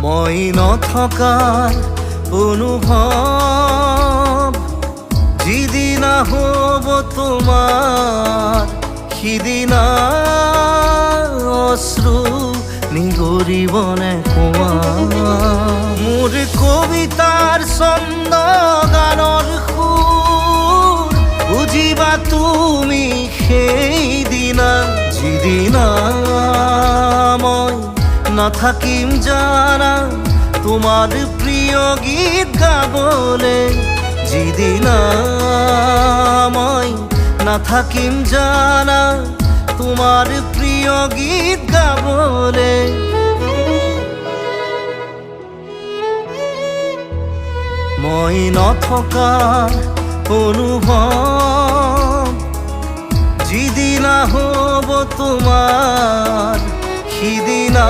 মই নথকাৰ অনুভৱ যিদিনা হ'ব তোমাৰ সিদিনা অশ্ৰু নিগৰিবনে কোৱা মোৰ কবিতাৰ ছন্দ গানৰ সুৰ বুজিবা তুমি সেইদিনা যিদিনা মই নাথাকিম জানা তোমাৰ প্ৰিয় গীত গাবলে যিদিনা মই নাথাকিম জানা তোমাৰ প্ৰিয় গীত গাবলে মই নথকাৰ অনুভৱ যিদিনা হ'ব তোমাৰ সিদিনা